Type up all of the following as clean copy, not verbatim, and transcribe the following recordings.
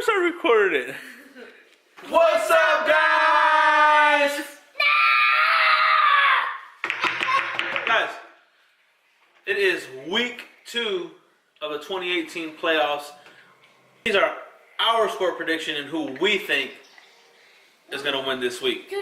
course I recorded it. What's up, guys? Guys, it is week 2 of the 2018 playoffs. These are our score prediction and who we think is going to win this week.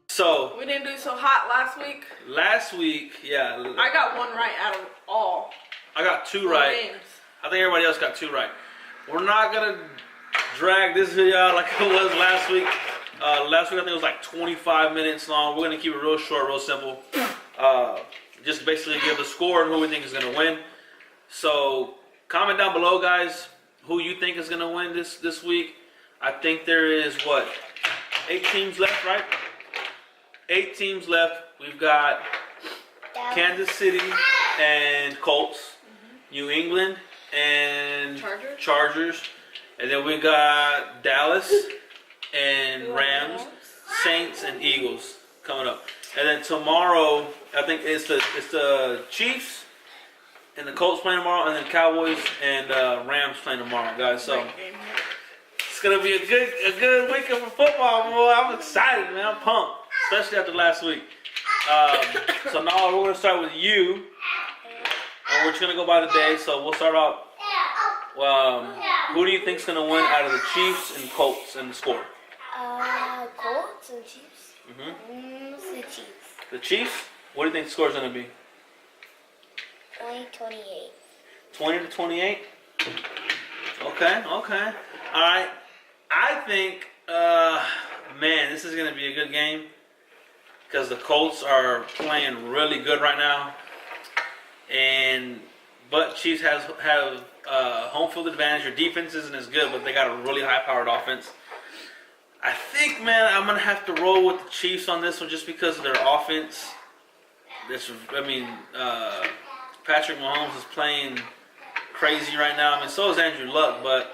So we didn't do so hot last week. Last week, yeah. I got one right out of all. I got 2 right. Games. I think everybody else got 2 right. We're not gonna drag this video out like it was last week. Last week I think it was like 25 minutes long. We're gonna keep it real short, real simple. Just basically give the score and who we think is gonna win. So comment down below, guys, who you think is gonna win this week. I think there is 8 teams left, right? 8 teams left. We've got Kansas City and Colts, New England and Chargers, and then we got Dallas and Rams, Saints and Eagles coming up. And then tomorrow, I think it's the Chiefs and the Colts playing tomorrow, and then Cowboys and Rams playing tomorrow, guys. So it's gonna be a good weekend for football, boy. I'm excited, man. I'm pumped. Especially after last week. So now we're going to start with you. And we're just going to go by the day. So we'll start off. Who do you think is going to win out of the Chiefs and Colts in the score? Colts and Chiefs. The Chiefs. The Chiefs? What do you think the score is going to be? 28. 20-28? Okay. All right. I think, man, this is going to be a good game. Because the Colts are playing really good right now, but Chiefs have home field advantage. Your defense isn't as good, but they got a really high-powered offense. I think, man, I'm gonna have to roll with the Chiefs on this one just because of their offense. Patrick Mahomes is playing crazy right now. I mean, so is Andrew Luck, but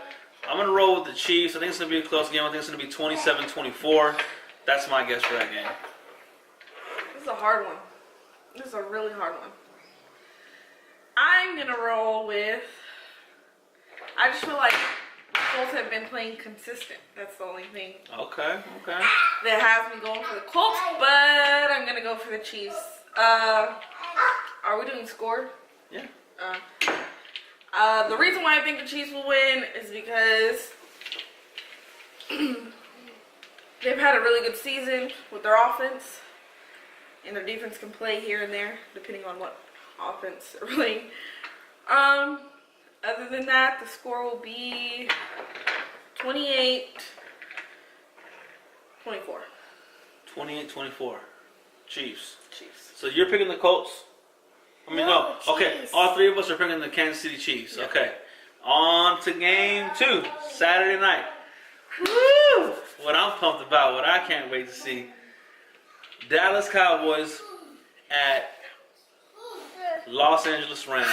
I'm gonna roll with the Chiefs. I think it's gonna be a close game. I think it's gonna be 27-24. That's my guess for that game. This is a hard one. This is a really hard one. I'm going to roll with... I just feel like the Colts have been playing consistent. That's the only thing. Okay. That has me going for the Colts, but I'm going to go for the Chiefs. Are we doing score? Yeah. The reason why I think the Chiefs will win is because they've had a really good season with their offense. And their defense can play here and there, depending on what offense they're playing. Other than that, the score will be 28-24. 28-24. Chiefs. Chiefs. So you're picking the Colts? No. Okay, Chiefs. all 3 of us are picking the Kansas City Chiefs. Yeah. Okay. On to game 2, Saturday night. Woo! What I'm pumped about, what I can't wait to see. Dallas Cowboys at Los Angeles Rams.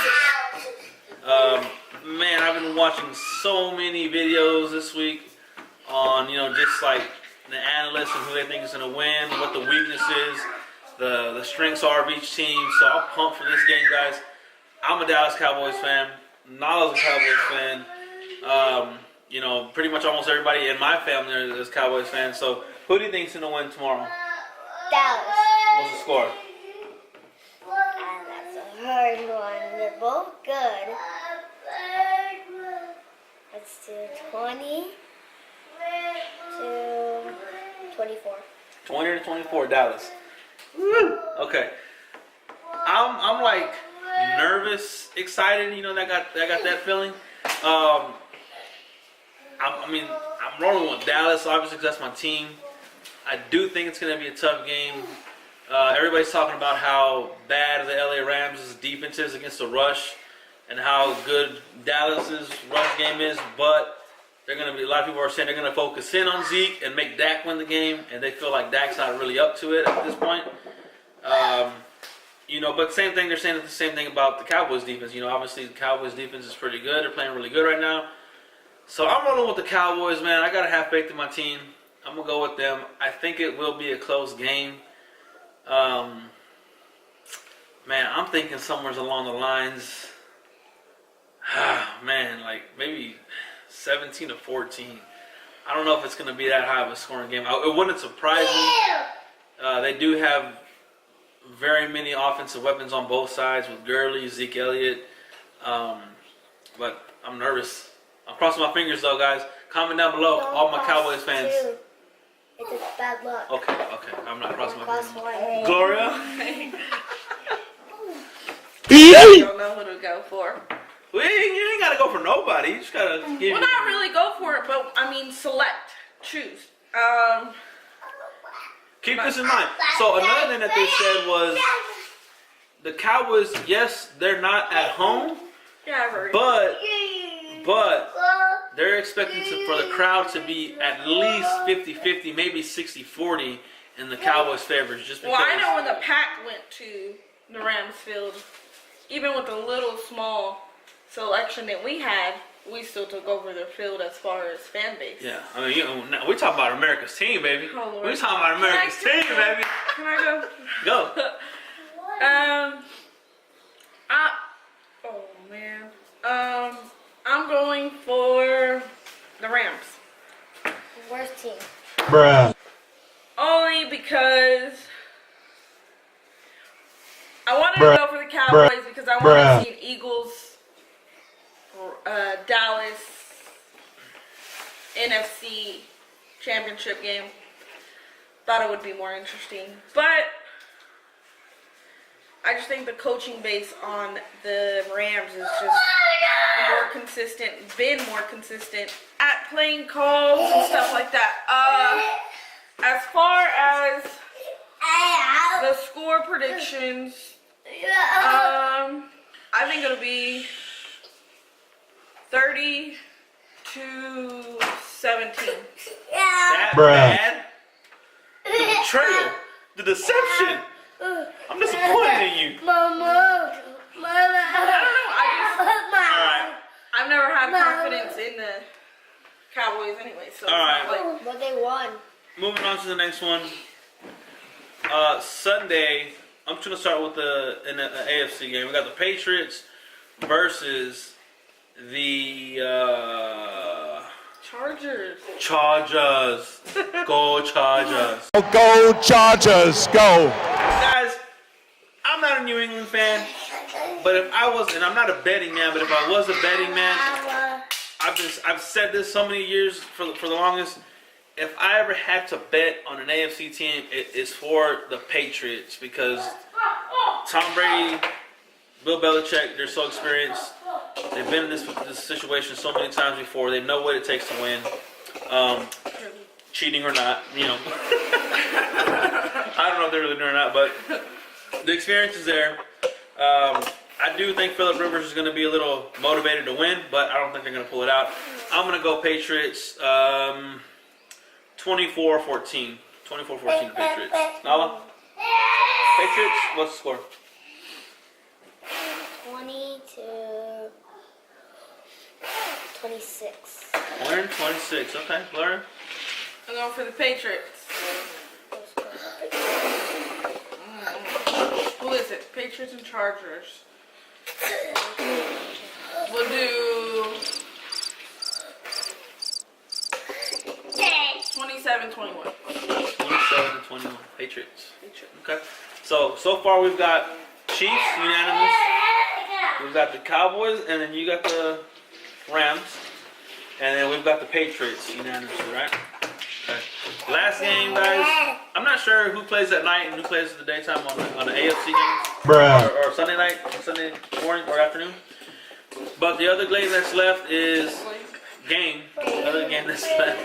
Man, I've been watching so many videos this week on, just like the analysts and who they think is going to win, what the weakness is, the strengths are of each team. So I'm pumped for this game, guys. I'm a Dallas Cowboys fan. Nala's a Cowboys fan. Pretty much almost everybody in my family is Cowboys fans. So who do you think is going to win tomorrow? Dallas. What's the score? That's a hard one. They're both good. Let's do 20-24. 20-24, Dallas. Woo! Okay. I'm like nervous, excited. I got that feeling. I'm rolling with Dallas, obviously, because that's my team. I do think it's going to be a tough game. Everybody's talking about how bad the LA Rams' defense is against the rush and how good Dallas's rush game is, but a lot of people are saying they're going to focus in on Zeke and make Dak win the game, and they feel like Dak's not really up to it at this point. But same thing, they're saying the same thing about the Cowboys defense. Obviously the Cowboys defense is pretty good. They're playing really good right now. So I'm rolling with the Cowboys, man. I got to have faith in my team. I'm going to go with them. I think it will be a close game. Man, I'm thinking somewhere along the lines, like maybe 17-14. I don't know if it's going to be that high of a scoring game. It wouldn't surprise me. They do have very many offensive weapons on both sides with Gurley, Zeke Elliott. But I'm nervous. I'm crossing my fingers though, guys. Comment down below, all my Cowboys fans. It's a bad luck. Okay. I'm not crossing my fingers. One. Gloria? I don't know who to go for. Well, you ain't got to go for nobody. You just got to give Well, not really go for it, but I mean, choose. Keep this in mind. So another thing that they said was the Cowboys, yes, they're not at home, Yeah, I've heard. but they're expecting for the crowd to be at least 50-50, maybe 60-40 in the Cowboys' favors. Just because. Well, I know when the Pack went to the Rams field, even with the little small selection that we had, we still took over their field as far as fan base. Yeah, I mean, we're talking about America's team, baby. Oh, Lord. We're talking about America's team, baby. Can I go? Go. Oh man. I'm going for the Rams. Worst team. Bruh. Only because I wanted to go for the Cowboys because I want to see an Eagles, Dallas, NFC championship game. Thought it would be more interesting, but I just think the coaching base on the Rams is just been more consistent at playing calls and stuff like that. As far as the score predictions, I think it'll be 30-17. That bad? The betrayal. The deception. I'm disappointed in you. Mama. I've never had confidence in the Cowboys anyway, so All right. But they won. Moving on to the next one. Sunday, I'm just going to start with the AFC game. We got the Patriots versus the Chargers. Go Chargers. Go Chargers, go. Guys, I'm not a New England fan, but if I was, and I'm not a betting man, but if I was a betting man, I've said this so many years for the longest. If I ever had to bet on an AFC team, it is for the Patriots because Tom Brady, Bill Belichick, they're so experienced. They've been in this situation so many times before. They know what it takes to win. Cheating or not, I don't know if they're really doing or not, but the experience is there. I do think Phillip Rivers is going to be a little motivated to win, but I don't think they're going to pull it out. I'm going to go Patriots 24-14. 24-14 Patriots. Nala? Patriots, what's the score? 20-26. 126, okay. Laura? I'm going for the Patriots. Who is it? Patriots and Chargers. We'll do 27-21. 27-21. Patriots. Okay. So far we've got Chiefs, unanimous. We've got the Cowboys, and then you got the Rams. And then we've got the Patriots, unanimously, right? Okay. Last game, guys. I'm not sure who plays at night and who plays at the daytime on the AFC games. Bruh. Or Sunday night, Sunday morning or afternoon. But the other game that's left is the other game that's left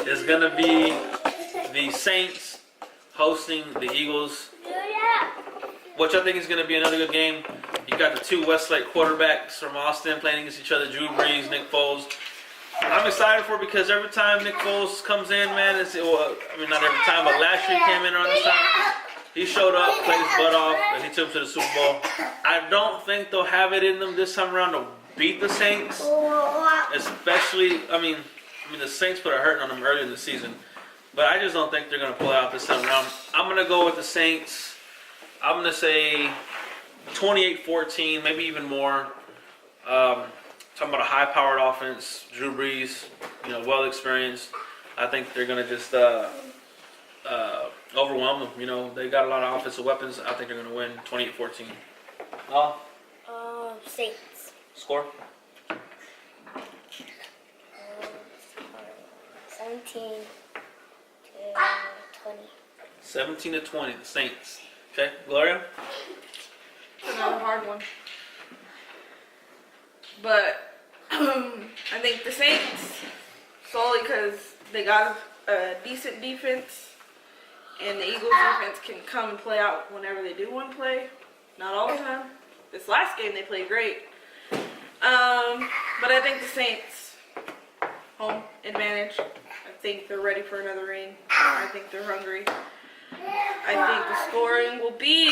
is going to be the Saints hosting the Eagles. which I think is going to be another good game. You got the two Westlake quarterbacks from Austin playing against each other, Drew Brees, Nick Foles. I'm excited for it because every time Nick Foles comes in, man, not every time, but last year he came in around this time. He showed up, played his butt off, and he took him to the Super Bowl. I don't think they'll have it in them this time around to beat the Saints. Especially, the Saints put a hurting on them early in the season. But I just don't think they're going to pull it out this time around. I'm going to go with the Saints. I'm going to say 28-14, maybe even more. Talking about a high-powered offense, Drew Brees, well experienced. I think they're going to just overwhelm them. They got a lot of offensive weapons. I think they're going to win 28-14. Saints. Score? 17-20. 17-20, the Saints. Okay, Gloria? It's another hard one. But I think the Saints, solely because they got a decent defense, and the Eagles defense can come and play out whenever they do want to play. Not all the time. This last game they played great. But I think the Saints, home advantage. I think they're ready for another ring. I think they're hungry. I think the scoring will be...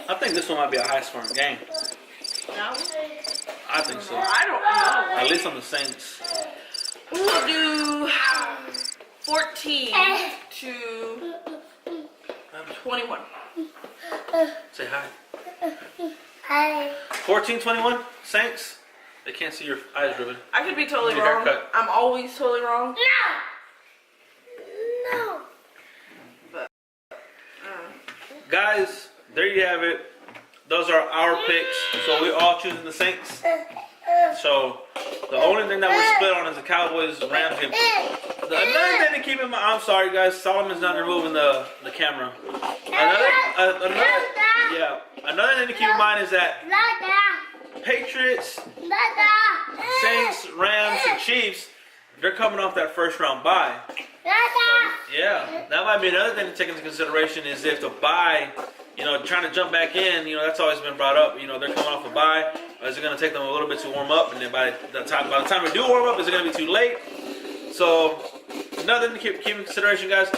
I think this one might be a high-scoring game. No? I think so. I don't know. At least on the Saints. We'll do 14 to 21. Say hi. Hi. 14-21, Saints. They can't see your eyes, Ruben. I could be totally Your wrong. haircut. I'm always totally wrong. No. But, Guys, there you have it. Those are our picks. So we're all choosing the Saints. So the only thing that we're split on is the Cowboys Rams game. Another thing to keep in mind. I'm sorry, guys. Solomon's not removing the camera. Another thing to keep in mind is that Patriots, Saints, Rams, and Chiefs, they're coming off that first round bye. Yeah, that might be another thing to take into consideration is if the bye, trying to jump back in, that's always been brought up. They're coming off a bye. Is it going to take them a little bit to warm up? And then by the time they do warm up, is it going to be too late? So, another thing to keep in consideration, guys.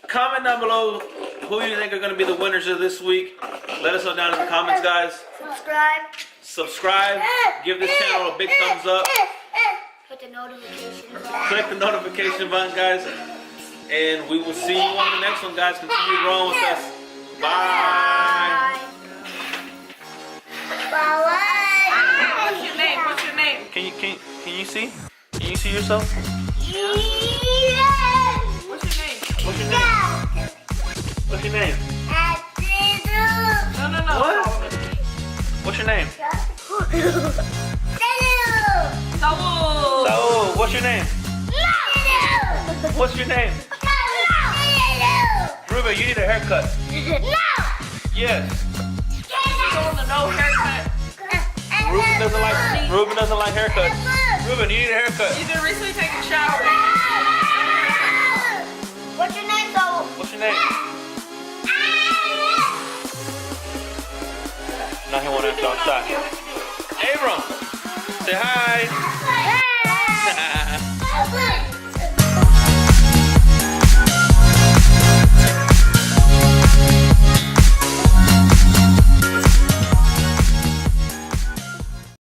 Comment down below who you think are going to be the winners of this week. Let us know down in the comments, guys. Subscribe. Give this channel a big thumbs up. Hit the notification button. Click the notification button, guys. And we will see you on the next one, guys. Continue growing with us. Bye. Bye. what's your name? What's your name? Can you see? Can you see yourself? What's your name? What's your name? What's your name? No. What? What's your name? Saul. Saul. What's your name? What's your name? Ruben, you need a haircut. Yes. On the no haircut. Ruben doesn't like haircuts. Ruben, you need a haircut. You did recently take a shower. What's your name, Saul? What's your name? Now he won't answer outside. Abram, say hi.